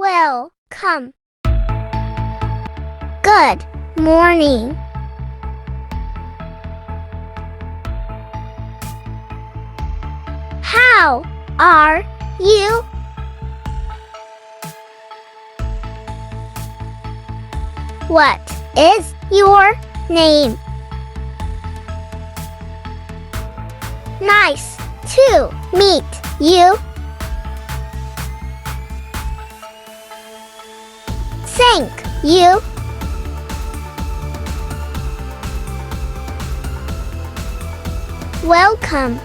Welcome. Good morning. How are you? What is your name? Nice to meet you. Thank you. Welcome.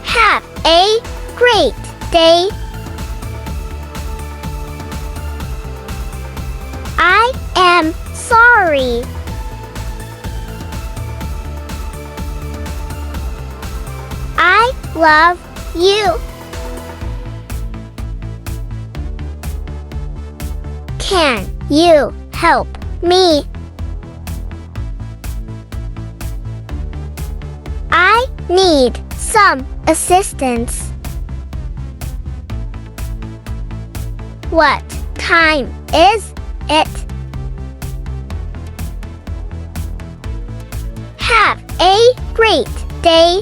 Have a great day. I am sorry. I love you. Can you help me? I need some assistance. What time is it? Have a great day.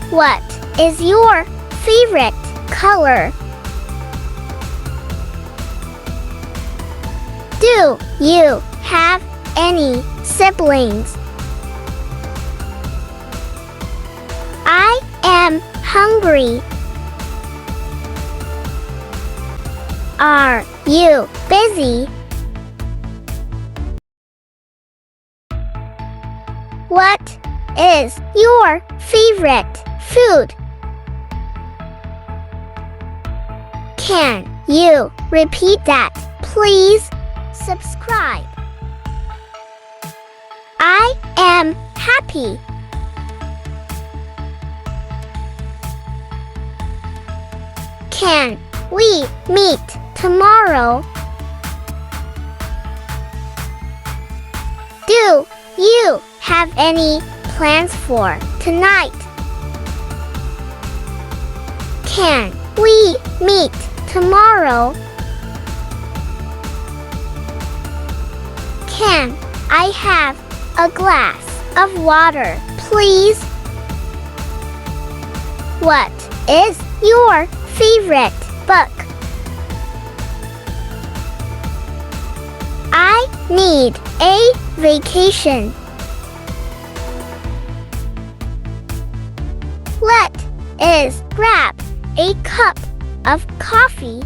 What is your favorite color? Do you have any siblings? I am hungry. Are you busy? What is your favorite food? Can you repeat that, please? Subscribe. I am happy. Can we meet tomorrow? Do you have any plans for tonight? Can we meet tomorrow? Can I have a glass of water, please? What is your favorite book? I need a vacation. Let us grab a cup of coffee.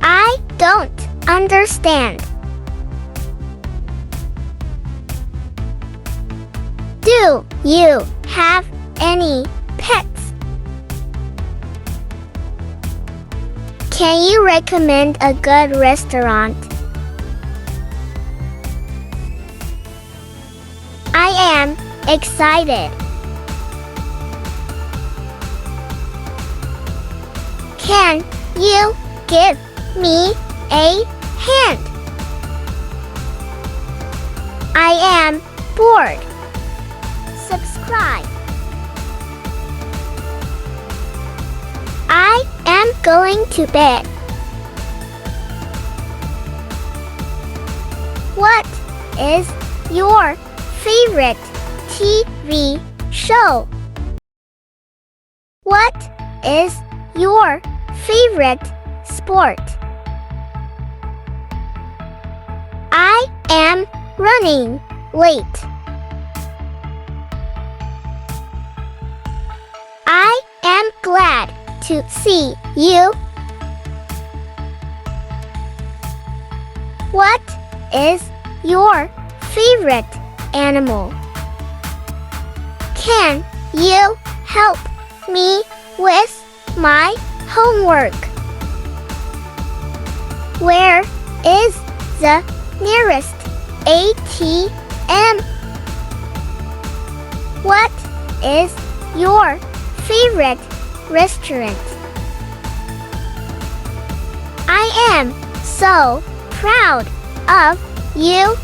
I don't understand. Do you have any pets? Can you recommend a good restaurant? I am excited. Can you give me a hand? I am bored. Subscribe. I am going to bed. What is your favorite TV show? What is your favorite sport? I am running late. I am glad to see you. What is your favorite animal? Can you help me with my homework? Where is the nearest ATM? What is your favorite restaurant? I am so proud of you.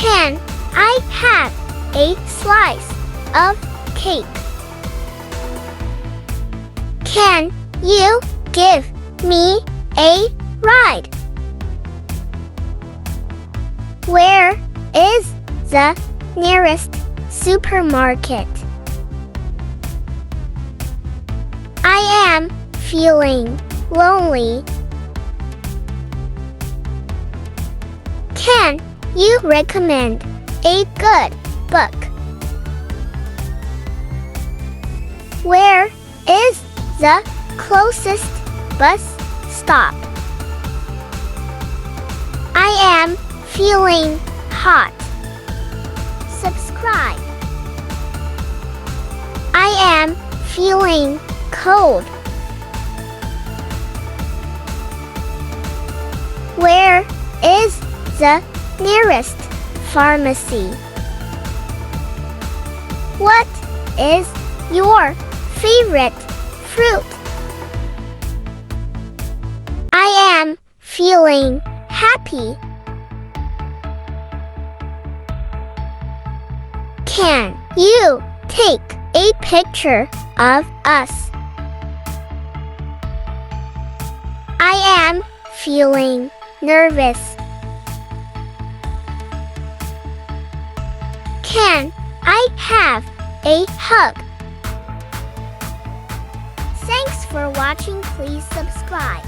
Can I have a slice of cake? Can you give me a ride? Where is the nearest supermarket? I am feeling lonely. Can you recommend a good book? Where is the closest bus stop? I am feeling hot. Subscribe. I am feeling cold. Where is the nearest pharmacy? What is your favorite fruit? I am feeling happy. Can you take a picture of us? I am feeling nervous. Can I have a hug? Thanks for watching. Please subscribe.